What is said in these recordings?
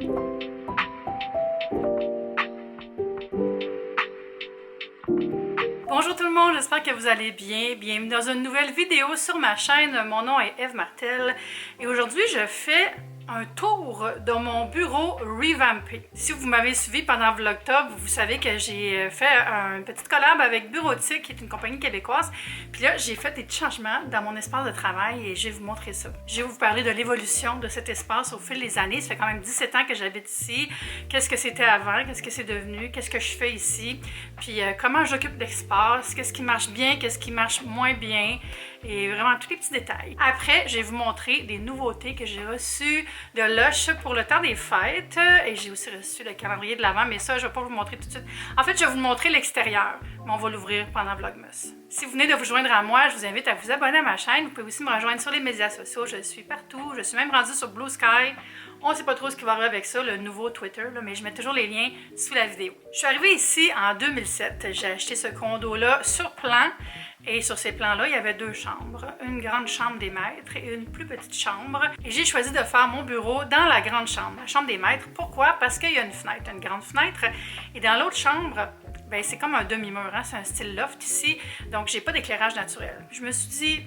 Bonjour tout le monde, j'espère que vous allez bien. Bienvenue dans une nouvelle vidéo sur ma chaîne. Mon nom est Eve Martel et aujourd'hui je fais un tour de mon bureau revampé. Si vous m'avez suivi pendant Vlogtober, vous savez que j'ai fait une petite collab avec Bureautique, qui est une compagnie québécoise. Puis là, j'ai fait des petits changements dans mon espace de travail et je vais vous montrer ça. Je vais vous parler de l'évolution de cet espace au fil des années. Ça fait quand même 17 ans que j'habite ici. Qu'est-ce que c'était avant? Qu'est-ce que c'est devenu? Qu'est-ce que je fais ici? Puis comment j'occupe l'espace? Qu'est-ce qui marche bien? Qu'est-ce qui marche moins bien? Et vraiment tous les petits détails. Après, je vais vous montrer des nouveautés que j'ai reçues de Lush pour le temps des fêtes. Et j'ai aussi reçu le calendrier de l'Avent, mais ça, je ne vais pas vous montrer tout de suite. En fait, je vais vous montrer l'extérieur, mais on va l'ouvrir pendant Vlogmas. Si vous venez de vous joindre à moi, je vous invite à vous abonner à ma chaîne. Vous pouvez aussi me rejoindre sur les médias sociaux. Je suis partout. Je suis même rendue sur Blue Sky. On ne sait pas trop ce qui va arriver avec ça, le nouveau Twitter, là, mais je mets toujours les liens sous la vidéo. Je suis arrivée ici en 2007. J'ai acheté ce condo-là sur plan. Et sur ces plans-là, il y avait deux chambres. Une grande chambre des maîtres et une plus petite chambre. Et j'ai choisi de faire mon bureau dans la grande chambre, la chambre des maîtres. Pourquoi? Parce qu'il y a une fenêtre, une grande fenêtre. Et dans l'autre chambre, ben, c'est comme un demi-mur, hein? C'est un style loft ici. Donc, j'ai pas d'éclairage naturel. Je me suis dit,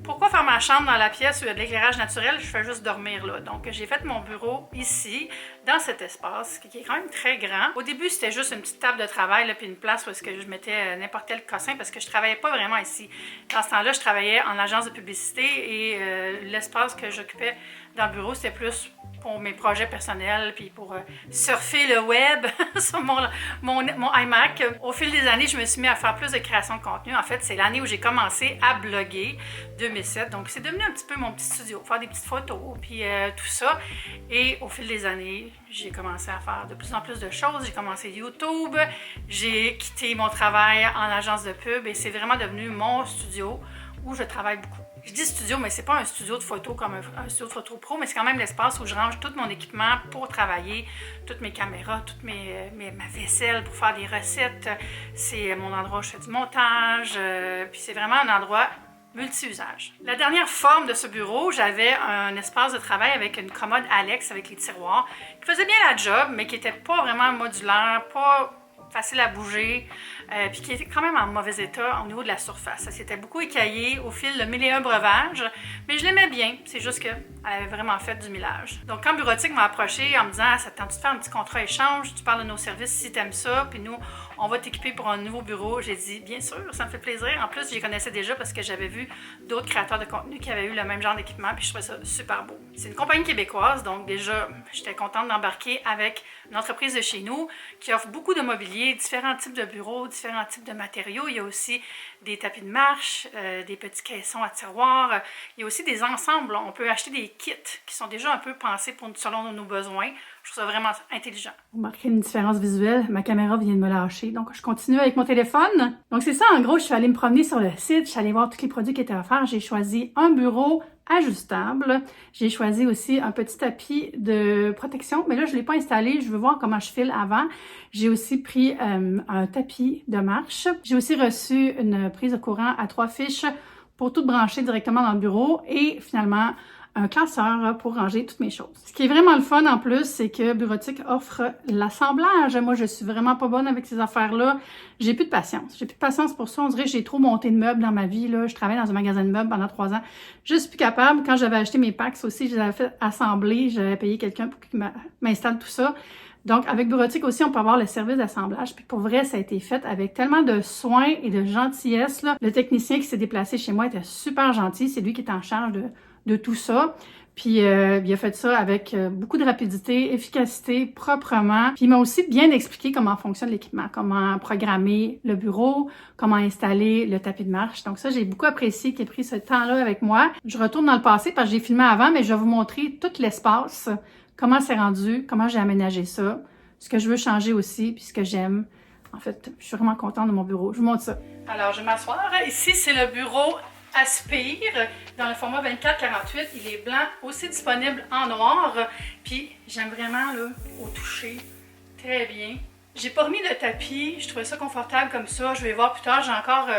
pourquoi faire ma chambre dans la pièce où il y a de l'éclairage naturel? Je fais juste dormir là. Donc, j'ai fait mon bureau ici, dans cet espace, qui est quand même très grand. Au début, c'était juste une petite table de travail, là, puis une place où est-ce que je mettais n'importe quel cossin, parce que je travaillais pas vraiment ici. Dans ce temps-là, je travaillais en agence de publicité et l'espace que j'occupais dans le bureau, c'était plus pour mes projets personnels, puis pour surfer le web sur mon iMac. Au fil des années, je me suis mis à faire plus de création de contenu. En fait, c'est l'année où j'ai commencé à bloguer, 2007. Donc, c'est devenu un petit peu mon petit studio, faire des petites photos, puis tout ça. Et au fil des années, j'ai commencé à faire de plus en plus de choses. J'ai commencé YouTube, j'ai quitté mon travail en agence de pub et c'est vraiment devenu mon studio où je travaille beaucoup. Je dis studio, mais c'est pas un studio de photo comme un studio de photo pro, mais c'est quand même l'espace où je range tout mon équipement pour travailler, toutes mes caméras, toute ma vaisselle pour faire des recettes. C'est mon endroit où je fais du montage, puis c'est vraiment un endroit multi-usage. La dernière forme de ce bureau, j'avais un espace de travail avec une commode Alex avec les tiroirs qui faisait bien la job, mais qui n'était pas vraiment modulaire, pas facile à bouger, puis qui était quand même en mauvais état au niveau de la surface. Ça s'était beaucoup écaillé au fil de 1001 breuvages, mais je l'aimais bien. C'est juste qu'elle avait vraiment fait du millage. Donc, quand Bureautique m'a approché en me disant « Ça te tente de faire un petit contrat échange, tu parles de nos services si tu aimes ça, puis nous, on va t'équiper pour un nouveau bureau. » J'ai dit « Bien sûr, ça me fait plaisir. » En plus, je les connaissais déjà parce que j'avais vu d'autres créateurs de contenu qui avaient eu le même genre d'équipement, puis je trouvais ça super beau. C'est une compagnie québécoise, donc déjà, j'étais contente d'embarquer avec une entreprise de chez nous qui offre beaucoup de mobilier, différents types de bureaux, différents types de matériaux. Il y a aussi des tapis de marche, des petits caissons à tiroirs. Il y a aussi des ensembles. On peut acheter des kits qui sont déjà un peu pensés selon nos besoins. Je trouve ça vraiment intelligent. Vous remarquez une différence visuelle. Ma caméra vient de me lâcher. Donc, je continue avec mon téléphone. Donc, c'est ça. En gros, je suis allée me promener sur le site. Je suis allée voir tous les produits qui étaient offerts. J'ai choisi un bureau ajustable. J'ai choisi aussi un petit tapis de protection, mais là, je ne l'ai pas installé. Je veux voir comment je file avant. J'ai aussi pris un tapis de marche. J'ai aussi reçu une prise de courant à 3 fiches pour tout brancher directement dans le bureau et finalement, un classeur pour ranger toutes mes choses. Ce qui est vraiment le fun en plus, c'est que Bureautique offre l'assemblage. Moi, je suis vraiment pas bonne avec ces affaires-là. J'ai plus de patience. J'ai plus de patience pour ça. On dirait que j'ai trop monté de meubles dans ma vie. Là. Je travaillais dans un magasin de meubles pendant 3 ans. Je suis plus capable. Quand j'avais acheté mes packs aussi, je les avais fait assembler. J'avais payé quelqu'un pour qu'il m'installe tout ça. Donc, avec Bureautique aussi, on peut avoir le service d'assemblage. Puis pour vrai, ça a été fait avec tellement de soin et de gentillesse. Là. Le technicien qui s'est déplacé chez moi était super gentil. C'est lui qui est en charge de tout ça. Puis il a fait ça avec beaucoup de rapidité, efficacité, proprement. Puis il m'a aussi bien expliqué comment fonctionne l'équipement, comment programmer le bureau, comment installer le tapis de marche. Donc ça, j'ai beaucoup apprécié qu'il ait pris ce temps-là avec moi. Je retourne dans le passé parce que j'ai filmé avant, mais je vais vous montrer tout l'espace, comment c'est rendu, comment j'ai aménagé ça, ce que je veux changer aussi, puis ce que j'aime. En fait, je suis vraiment contente de mon bureau. Je vous montre ça. Alors, je vais m'asseoir. Ici, c'est le bureau Aspire dans le format 24-48. Il est blanc, aussi disponible en noir. Puis j'aime vraiment là, au toucher, très bien. J'ai pas remis le tapis, je trouvais ça confortable comme ça. Je vais voir plus tard, j'ai encore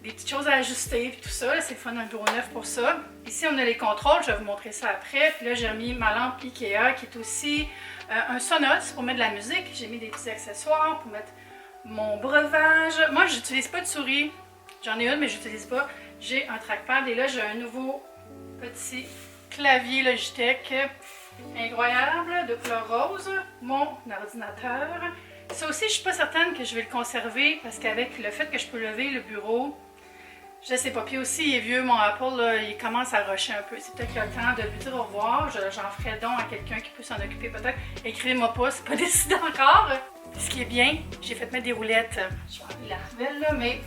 des petites choses à ajuster et tout ça. C'est le fun, un bureau neuf pour ça. Ici, on a les contrôles. Je vais vous montrer ça après. Puis là, j'ai remis ma lampe Ikea qui est aussi un Sonos pour mettre de la musique. J'ai mis des petits accessoires pour mettre mon breuvage. Moi, j'utilise pas de souris. J'en ai une, mais j'utilise pas. J'ai un trackpad et là, j'ai un nouveau petit clavier Logitech incroyable de couleur rose. Mon ordinateur. Ça aussi, je suis pas certaine que je vais le conserver parce qu'avec le fait que je peux lever le bureau, je sais pas. Puis aussi, il est vieux, mon Apple, là, il commence à rusher un peu. C'est peut-être le temps de lui dire au revoir. J'en ferai don à quelqu'un qui peut s'en occuper peut-être. Écrivez-moi pas, c'est pas décidé encore. Ce qui est bien, j'ai fait mettre des roulettes. Je vais enlever la poubelle, là, mais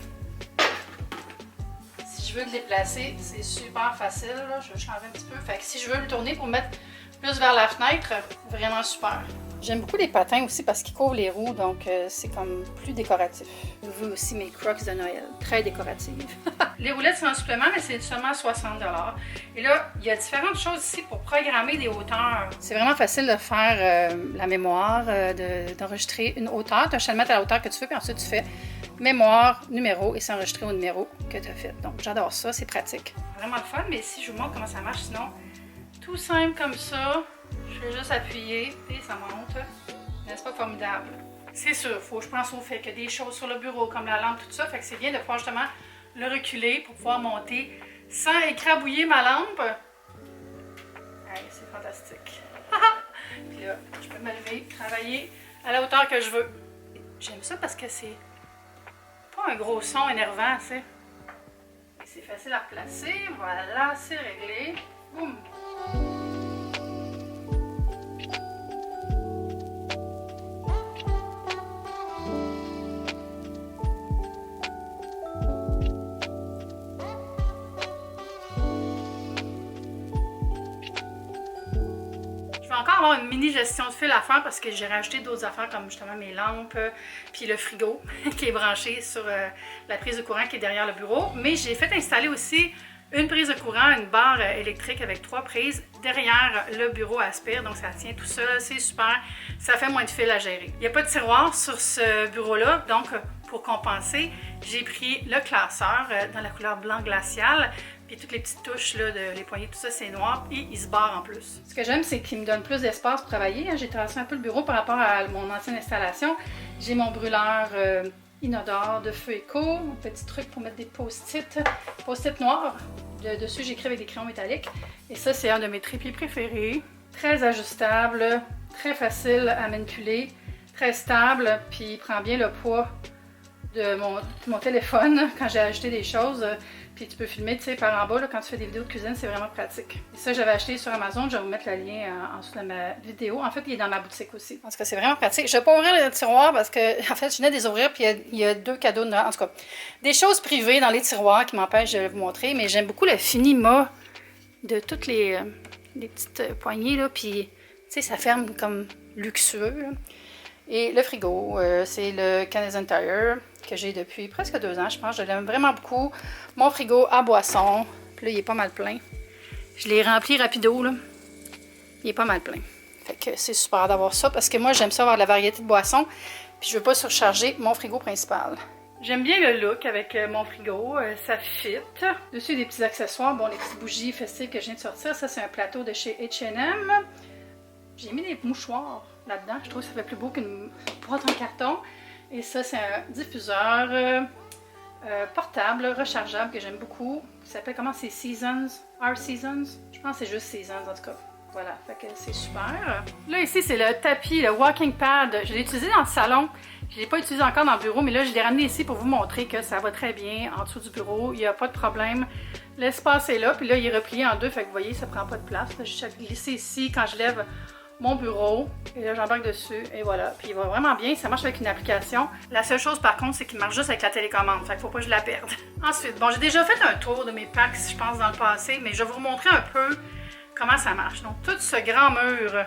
si je veux le déplacer, c'est super facile. Là. Je vais changer un petit peu. Fait que si je veux le tourner pour mettre plus vers la fenêtre, vraiment super. J'aime beaucoup les patins aussi parce qu'ils couvrent les roues, donc c'est comme plus décoratif. Je veux aussi mes Crocs de Noël, très décoratives. Les roulettes, c'est un supplément, mais c'est seulement 60 $. Et là, il y a différentes choses ici pour programmer des hauteurs. C'est vraiment facile de faire la mémoire, d'enregistrer une hauteur. Tu as le mettre à la hauteur que tu veux, puis ensuite tu fais mémoire, numéro, et c'est enregistré au numéro que tu as fait. Donc j'adore ça, c'est pratique. Vraiment le fun, mais si je vous montre comment ça marche, sinon, tout simple comme ça. Je fais juste appuyer et ça monte. N'est-ce pas formidable? C'est sûr, faut que je pense au fait qu'il y a des choses sur le bureau comme la lampe, tout ça. Fait que c'est bien de pouvoir justement le reculer pour pouvoir monter sans écrabouiller ma lampe. Hey, c'est fantastique. Puis là, je peux me lever, travailler à la hauteur que je veux. J'aime ça parce que c'est pas un gros son énervant, tu sais. C'est facile à replacer. Voilà, c'est réglé. Boum! Encore avoir une mini gestion de fil à faire parce que j'ai rajouté d'autres affaires comme justement mes lampes puis le frigo qui est branché sur la prise de courant qui est derrière le bureau. Mais j'ai fait installer aussi une prise de courant, une barre électrique avec 3 prises derrière le bureau à aspire. Donc ça tient tout seul, c'est super. Ça fait moins de fil à gérer. Il n'y a pas de tiroir sur ce bureau-là, donc pour compenser, j'ai pris le classeur dans la couleur blanc glacial. Puis toutes les petites touches, là, les poignées, tout ça, c'est noir. Et il se barre en plus. Ce que j'aime, c'est qu'il me donne plus d'espace pour travailler. J'ai tracé un peu le bureau par rapport à mon ancienne installation. J'ai mon brûleur inodore de feu éco. Un petit truc pour mettre des post-it noirs. Dessus, j'écris avec des crayons métalliques. Et ça, c'est un de mes trépieds préférés. Très ajustable, très facile à manipuler, très stable. Puis il prend bien le poids de mon téléphone quand j'ai ajouté des choses. Puis tu peux filmer, tu sais, par en bas, là, quand tu fais des vidéos de cuisine, c'est vraiment pratique. Et ça, j'avais acheté sur Amazon, je vais vous mettre le lien en dessous de ma vidéo. En fait, il est dans ma boutique aussi. En tout cas, c'est vraiment pratique. Je vais pas ouvrir le tiroir parce que, en fait, je venais de les ouvrir, puis il y a 2 cadeaux dedans. En tout cas, des choses privées dans les tiroirs qui m'empêchent de vous montrer, mais j'aime beaucoup le finima de toutes les petites poignées, là, puis, tu sais, ça ferme comme luxueux, là. Et le frigo, c'est le Canadian Tire que j'ai depuis presque 2 ans, je pense. Je l'aime vraiment beaucoup. Mon frigo à boisson, puis là, il est pas mal plein. Je l'ai rempli rapido, là. Il est pas mal plein. Fait que c'est super d'avoir ça, parce que moi, j'aime ça avoir de la variété de boissons, puis je veux pas surcharger mon frigo principal. J'aime bien le look avec mon frigo, ça fit. Dessus, des petits accessoires, bon, les petites bougies festives que je viens de sortir. Ça, c'est un plateau de chez H&M. J'ai mis des mouchoirs là-dedans. Je trouve que ça fait plus beau qu'une boîte en carton. Et ça, c'est un diffuseur portable, rechargeable, que j'aime beaucoup. Ça s'appelle comment? C'est Seasons? Our Seasons? Je pense que c'est juste Seasons, en tout cas. Voilà, fait que c'est super. Là, ici, c'est le tapis, le walking pad. Je l'ai utilisé dans le salon. Je ne l'ai pas utilisé encore dans le bureau, mais là, je l'ai ramené ici pour vous montrer que ça va très bien en dessous du bureau. Il n'y a pas de problème. L'espace est là, puis là, il est replié en 2, fait que vous voyez, ça prend pas de place. Là, je vais glisser ici quand je lève mon bureau. Et là, j'embarque dessus, et voilà. Puis il va vraiment bien, ça marche avec une application. La seule chose, par contre, c'est qu'il marche juste avec la télécommande, fait qu'il faut pas que je la perde. Ensuite, bon, j'ai déjà fait un tour de mes packs, je pense, dans le passé, mais je vais vous montrer un peu comment ça marche. Donc, tout ce grand mur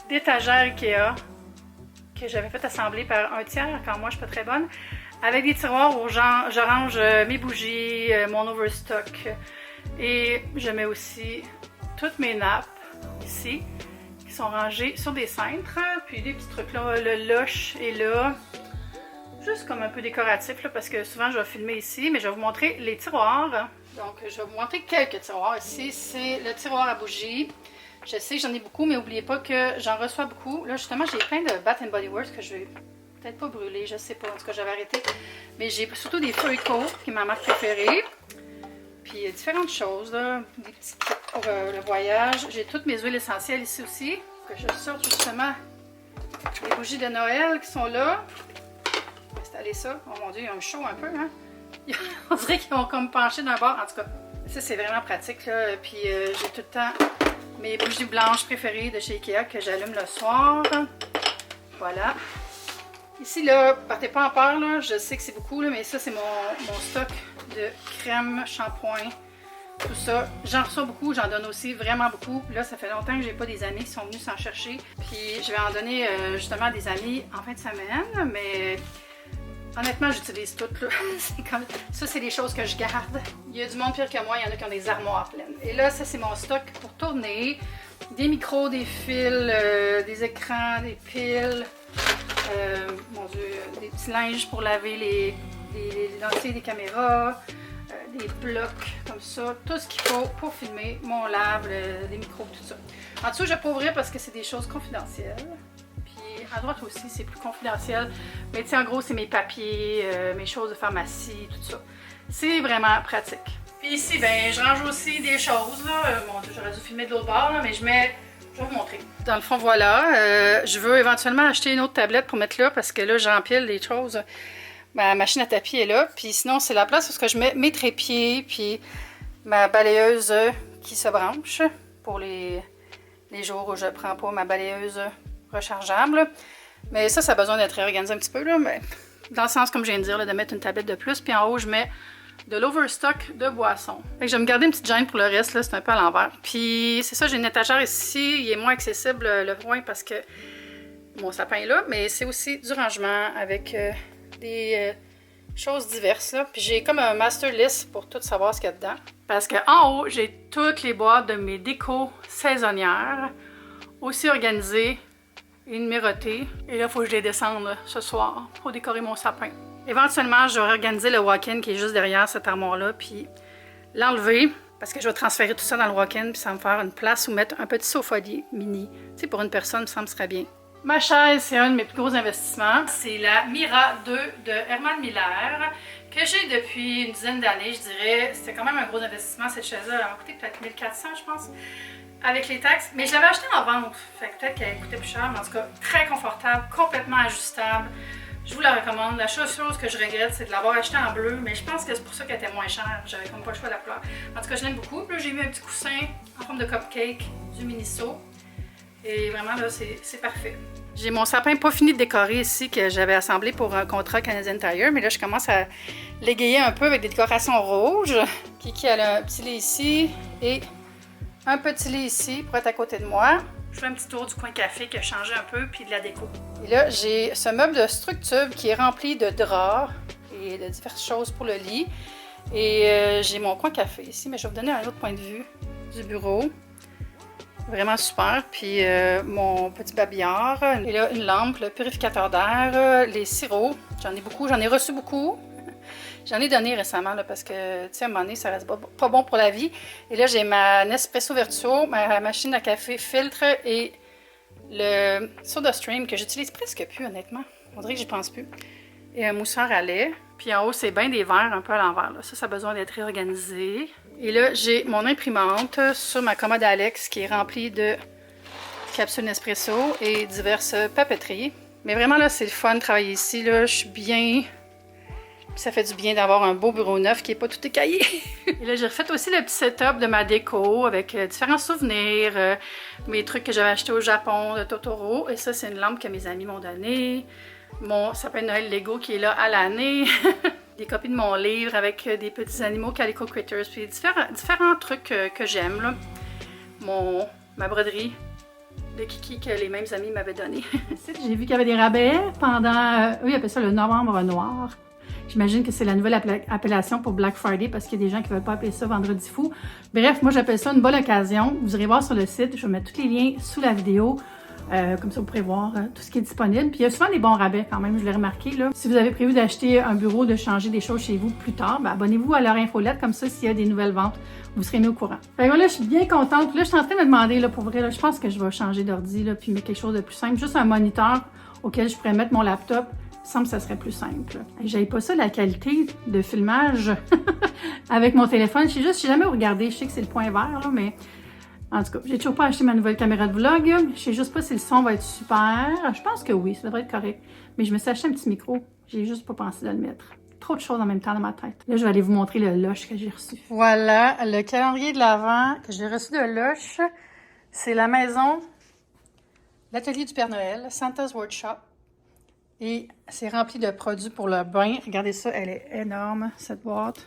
d'étagères Ikea que j'avais fait assembler par un tiers, quand moi, je suis pas très bonne, avec des tiroirs où je range mes bougies, mon overstock, et je mets aussi toutes mes nappes ici, sont rangés sur des cintres, puis des petits trucs là, le lush est là. juste comme un peu décoratif, là, parce que souvent je vais filmer ici, mais je vais vous montrer les tiroirs. Donc, je vais vous montrer quelques tiroirs. Ici, c'est le tiroir à bougies. Je sais que j'en ai beaucoup, mais n'oubliez pas que j'en reçois beaucoup. Là, justement, j'ai plein de Bath & Body Works que je vais peut-être pas brûler, je sais pas. En tout cas, j'avais arrêté. Mais j'ai surtout des Fur Eco, qui est ma marque préférée. Puis, différentes choses, là. Des petits kits pour le voyage. J'ai toutes mes huiles essentielles ici aussi. Que je sorte justement les bougies de Noël qui sont là. Je vais installer ça. Oh mon Dieu, ils ont chaud un peu, hein? On dirait qu'ils ont comme penché d'un bord. En tout cas, ça c'est vraiment pratique, là. Puis j'ai tout le temps mes bougies blanches préférées de chez Ikea que j'allume le soir. Voilà. Ici, là, partez pas en peur, là. Je sais que c'est beaucoup, là, mais ça c'est mon stock de crème, shampoing, tout ça. J'en reçois beaucoup, j'en donne aussi vraiment beaucoup. Là, ça fait longtemps que j'ai pas des amis qui sont venus s'en chercher. Puis je vais en donner justement à des amis en fin de semaine, mais... Honnêtement, j'utilise toutes. Là. Ça, c'est des choses que je garde. Il y a du monde pire que moi, il y en a qui ont des armoires pleines. Et là, ça, c'est mon stock pour tourner. Des micros, des fils, des écrans, des piles. Mon Dieu, des petits linges pour laver les lentilles des caméras. Des blocs comme ça. Tout ce qu'il faut pour filmer mon lave, les micros, tout ça. En dessous, je ne vais pas ouvrir parce que c'est des choses confidentielles. À droite aussi, c'est plus confidentiel. Mais tu sais, en gros, c'est mes papiers, mes choses de pharmacie, tout ça. C'est vraiment pratique. Puis ici, ben, je range aussi des choses, là. Mon Dieu, j'aurais dû filmer de l'autre bord, là, mais je vais vous montrer. Dans le fond, voilà. Je veux éventuellement acheter une autre tablette pour mettre là, parce que là, j'empile des choses. Ma machine à tapis est là. Puis sinon, c'est la place où je mets mes trépieds, puis ma balayeuse qui se branche pour les jours où je prends pas ma balayeuse rechargeable. Mais ça a besoin d'être réorganisé un petit peu, là, mais dans le sens, comme je viens de dire, là, de mettre une tablette de plus. Puis en haut, je mets de l'overstock de boissons. Fait que je vais me garder une petite gêne pour le reste, là, c'est un peu à l'envers. Puis c'est ça, j'ai une étagère ici, il est moins accessible le foin parce que mon sapin est là, mais c'est aussi du rangement avec des choses diverses, là. Puis j'ai comme un master list pour tout savoir ce qu'il y a dedans. Parce qu'en haut, j'ai toutes les boîtes de mes décos saisonnières, aussi organisées et numérotées. Et là, il faut que je les descende là, ce soir pour décorer mon sapin. Éventuellement, je vais organiser le walk-in qui est juste derrière cette armoire-là, puis l'enlever, parce que je vais transférer tout ça dans le walk-in, puis ça va me faire une place où mettre un petit sofa-lit mini. Tu sais, pour une personne, ça me serait bien. Ma chaise, c'est un de mes plus gros investissements. C'est la Mira 2 de Herman Miller, que j'ai depuis une dizaine d'années, je dirais. C'était quand même un gros investissement, cette chaise-là. Elle m'a coûté peut-être 1400, je pense, avec les taxes. Mais je l'avais achetée en vente, fait que peut-être qu'elle coûtait plus cher, mais en tout cas, très confortable, complètement ajustable. Je vous la recommande. La seule chose que je regrette, c'est de l'avoir achetée en bleu, mais je pense que c'est pour ça qu'elle était moins chère. J'avais comme pas le choix de la couleur. En tout cas, je l'aime beaucoup. Puis là, j'ai mis un petit coussin en forme de cupcake du Miniso. Et vraiment, là, c'est parfait. J'ai mon sapin pas fini de décorer ici, que j'avais assemblé pour un contrat Canadian Tire, mais là, je commence à l'égayer un peu avec des décorations rouges. Kiki, elle a un petit lit ici et un petit lit ici pour être à côté de moi. Je fais un petit tour du coin café qui a changé un peu, puis de la déco. Et là, j'ai ce meuble de structure qui est rempli de draps et de diverses choses pour le lit. Et j'ai mon coin café ici, mais je vais vous donner un autre point de vue du bureau. Vraiment super. Puis mon petit babillard. Et là, une lampe, le purificateur d'air, les sirops. J'en ai beaucoup, j'en ai reçu beaucoup. J'en ai donné récemment là, parce que, tu sais, à un moment donné, ça reste pas bon pour la vie. Et là, j'ai ma Nespresso Virtuo, ma machine à café filtre et le SodaStream que j'utilise presque plus, honnêtement. On dirait que j'y pense plus. Et un mousseur à lait. Puis en haut, c'est bien des verres un peu à l'envers. Ça a besoin d'être réorganisé. Et là, j'ai mon imprimante sur ma commode Alex qui est remplie de capsules Nespresso et diverses papeteries. Mais vraiment, là, c'est le fun de travailler ici. Là. Je suis bien... Ça fait du bien d'avoir un beau bureau neuf qui n'est pas tout écaillé. Et là, j'ai refait aussi le petit setup de ma déco avec différents souvenirs, mes trucs que j'avais achetés au Japon de Totoro. Et ça, c'est une lampe que mes amis m'ont donnée. Mon sapin de Noël Lego qui est là à l'année. Des copies de mon livre avec des petits animaux Calico Critters. Puis différents trucs que j'aime. Là. Ma broderie de Kiki que les mêmes amis m'avaient donné. J'ai vu qu'il y avait des rabais pendant, eux ils appellent ça le novembre noir. J'imagine que c'est la nouvelle appellation pour Black Friday parce qu'il y a des gens qui ne veulent pas appeler ça Vendredi fou. Bref, moi j'appelle ça une bonne occasion. Vous irez voir sur le site, je vais mettre tous les liens sous la vidéo Comme ça, vous pourrez voir tout ce qui est disponible. Puis il y a souvent des bons rabais quand même, je l'ai remarqué. Là. Si vous avez prévu d'acheter un bureau, de changer des choses chez vous plus tard, ben, abonnez-vous à leur infolette. Comme ça, s'il y a des nouvelles ventes, vous serez mis au courant. Fait que là, je suis bien contente. Puis là, je suis en train de me demander, là, pour vrai, là, je pense que je vais changer d'ordi, là, puis mettre quelque chose de plus simple. Juste un moniteur auquel je pourrais mettre mon laptop. Il me semble que ça serait plus simple. J'avais pas ça, la qualité de filmage avec mon téléphone. Je sais jamais où regarder. Je sais que c'est le point vert, là, mais en tout cas, j'ai toujours pas acheté ma nouvelle caméra de vlog. Je sais juste pas si le son va être super. Je pense que oui, ça devrait être correct. Mais je me suis acheté un petit micro. J'ai juste pas pensé de le mettre. Trop de choses en même temps dans ma tête. Là, je vais aller vous montrer le Lush que j'ai reçu. Voilà, le calendrier de l'Avent que j'ai reçu de Lush. C'est la maison, l'atelier du Père Noël, Santa's Workshop. Et c'est rempli de produits pour le bain. Regardez ça, elle est énorme, cette boîte.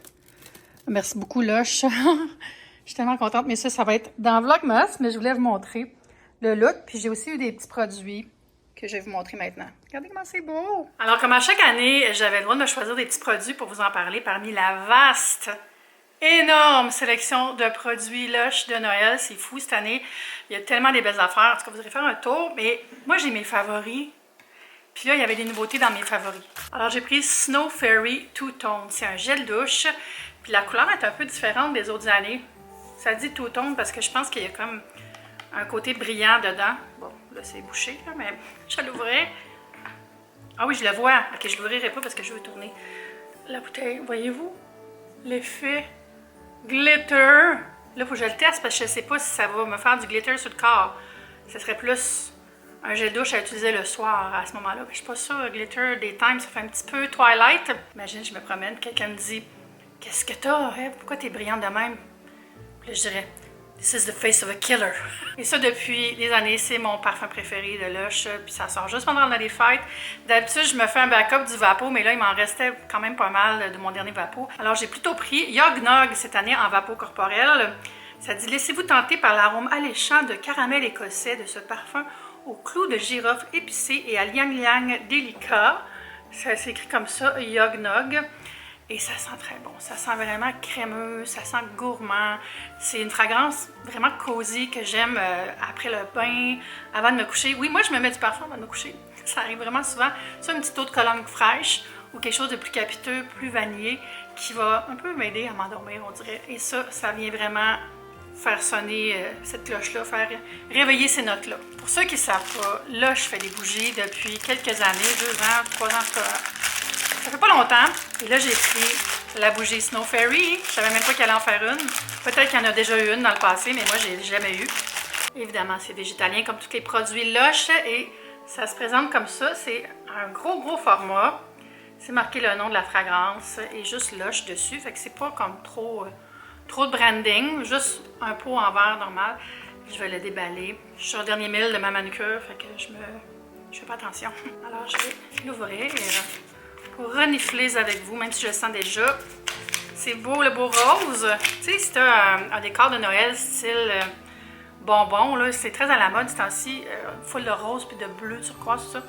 Merci beaucoup, Lush. Je suis tellement contente. Mais ça va être dans Vlogmas, mais je voulais vous montrer le look. Puis j'ai aussi eu des petits produits que je vais vous montrer maintenant. Regardez comment c'est beau! Alors, comme à chaque année, j'avais le droit de me choisir des petits produits pour vous en parler parmi la vaste, énorme sélection de produits Lush de Noël. C'est fou cette année. Il y a tellement des belles affaires. En tout cas, vous irez faire un tour. Mais moi, j'ai mes favoris. Puis là, il y avait des nouveautés dans mes favoris. Alors, j'ai pris Snow Fairy Two Tone. C'est un gel douche. Puis la couleur est un peu différente des autres années. Ça dit Two Tone parce que je pense qu'il y a comme un côté brillant dedans. Bon, là, c'est bouché, là, mais je l'ouvrais. Ah oui, je le vois. Ok, je ne l'ouvrirai pas parce que je veux tourner la bouteille. Voyez-vous? L'effet glitter. Là, il faut que je le teste parce que je ne sais pas si ça va me faire du glitter sur le corps. Ce serait plus un gel douche à utiliser le soir à ce moment-là. Je ne suis pas sûre. Glitter, daytime, ça fait un petit peu Twilight. Imagine, je me promène, quelqu'un me dit « Qu'est-ce que t'as? Hein? Pourquoi t'es brillante de même? » Puis là, je dirais « This is the face of a killer. » Et ça, depuis des années, c'est mon parfum préféré de Lush. Puis ça sort juste pendant les fêtes. D'habitude, je me fais un backup du Vapo, mais là, il m'en restait quand même pas mal de mon dernier Vapo. Alors, j'ai plutôt pris Yog Nog cette année en Vapo corporel. Ça dit « Laissez-vous tenter par l'arôme alléchant de caramel écossais de ce parfum au clou de girofle épicé et à liang liang délicat. » Ça s'écrit comme ça, Yog Nog. Et ça sent très bon. Ça sent vraiment crémeux, ça sent gourmand. C'est une fragrance vraiment cosy que j'aime après le bain, avant de me coucher. Oui, moi, je me mets du parfum avant de me coucher. Ça arrive vraiment souvent. Ça, une petite eau de cologne fraîche ou quelque chose de plus capiteux, plus vanillé, qui va un peu m'aider à m'endormir, on dirait. Et ça vient vraiment faire sonner cette cloche-là, faire réveiller ces notes-là. Pour ceux qui ne savent pas, là, je fais des bougies depuis quelques années, 2 ans, 3 ans, ça fait pas longtemps. Et là, j'ai pris la bougie Snow Fairy. Je savais même pas qu'elle allait en faire une. Peut-être qu'il y en a déjà eu une dans le passé, mais moi, j'ai jamais eu. Évidemment, c'est végétalien comme tous les produits Lush. Et ça se présente comme ça. C'est un gros format. C'est marqué le nom de la fragrance et juste Lush dessus. Fait que c'est pas comme trop de branding. Juste un pot en verre normal. Je vais le déballer. Je suis sur le dernier mille de ma manucure. Fait que je fais pas attention. Alors, je vais l'ouvrir pour renifler avec vous, même si je le sens déjà. C'est beau, le beau rose. Tu sais, si tu as un décor de Noël style bonbon, là, c'est très à la mode ce temps-ci. Full de rose puis de bleu turquoise, tout ça.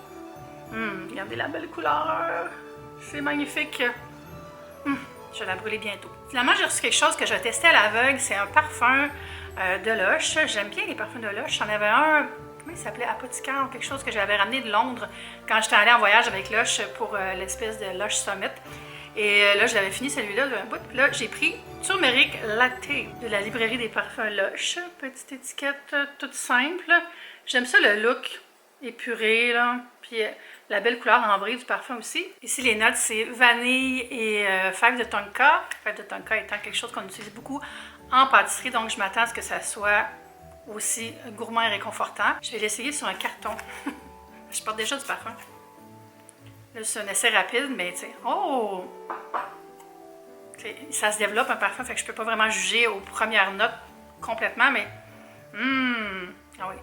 Regardez la belle couleur. C'est magnifique. Je vais la brûler bientôt. Finalement, j'ai reçu quelque chose que je vais tester à l'aveugle. C'est un parfum de Lush. J'aime bien les parfums de Lush. J'en avais un, comment il s'appelait, Apothicaire ou quelque chose que j'avais ramené de Londres quand j'étais allée en voyage avec Lush pour l'espèce de Lush Summit. Et là, je l'avais fini celui-là d'un bout. Puis là, j'ai pris Turmeric Latte de la librairie des parfums Lush. Petite étiquette toute simple. J'aime ça le look épuré, là. Puis la belle couleur ambrée du parfum aussi. Ici, les notes, c'est vanille et fève de tonka. Fève de tonka étant quelque chose qu'on utilise beaucoup en pâtisserie. Donc, je m'attends à ce que ça soit aussi gourmand et réconfortant. Je vais l'essayer sur un carton. Je porte déjà du parfum. Là, c'est un essai rapide, mais tu sais, oh! T'sais, ça se développe un parfum, fait que je peux pas vraiment juger aux premières notes complètement, mais ah oui,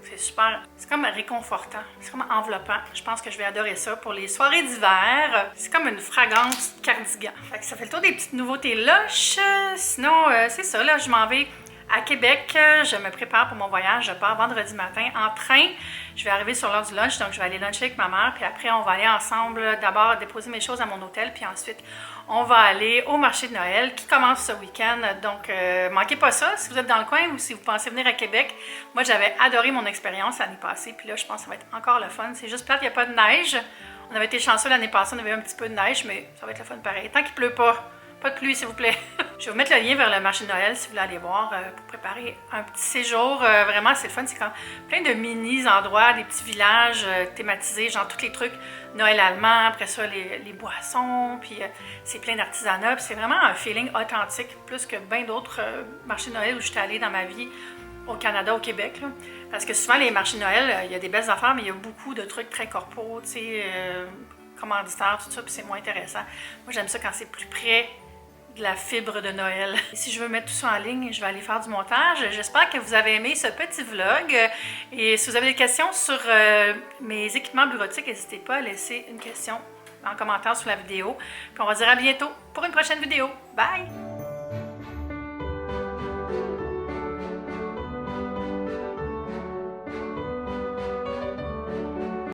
c'est super. C'est comme réconfortant, c'est comme enveloppant. Je pense que je vais adorer ça pour les soirées d'hiver. C'est comme une fragrance cardigan. Fait que ça fait le tour des petites nouveautés Lush. Sinon, c'est ça, là, je m'en vais à Québec. Je me prépare pour mon voyage. Je pars vendredi matin en train. Je vais arriver sur l'heure du lunch, donc je vais aller luncher avec ma mère. Puis après, on va aller ensemble d'abord déposer mes choses à mon hôtel. Puis ensuite, on va aller au marché de Noël qui commence ce week-end. Donc, manquez pas ça si vous êtes dans le coin ou si vous pensez venir à Québec. Moi, j'avais adoré mon expérience l'année passée. Puis là, je pense que ça va être encore le fun. C'est juste plate, il n'y a pas de neige. On avait été chanceux l'année passée, on avait un petit peu de neige, mais ça va être le fun pareil. Tant qu'il pleut pas. Pas de pluie, s'il vous plaît. Je vais vous mettre le lien vers le marché de Noël si vous voulez aller voir pour préparer un petit séjour. Vraiment, c'est le fun. C'est comme plein de mini-endroits, des petits villages thématisés, genre tous les trucs Noël allemand, après ça, les boissons, puis c'est plein d'artisanat. Puis c'est vraiment un feeling authentique, plus que bien d'autres marchés de Noël où je suis allée dans ma vie au Canada, au Québec. Là. Parce que souvent, les marchés de Noël, il y a des belles affaires, mais il y a beaucoup de trucs très corpaux, tu sais, commanditaires, tout ça, puis c'est moins intéressant. Moi, j'aime ça quand c'est plus près de la fibre de Noël. Et si je veux mettre tout ça en ligne, je vais aller faire du montage. J'espère que vous avez aimé ce petit vlog. Et si vous avez des questions sur mes équipements bureautiques, n'hésitez pas à laisser une question en commentaire sous la vidéo. Puis on va se dire à bientôt pour une prochaine vidéo. Bye!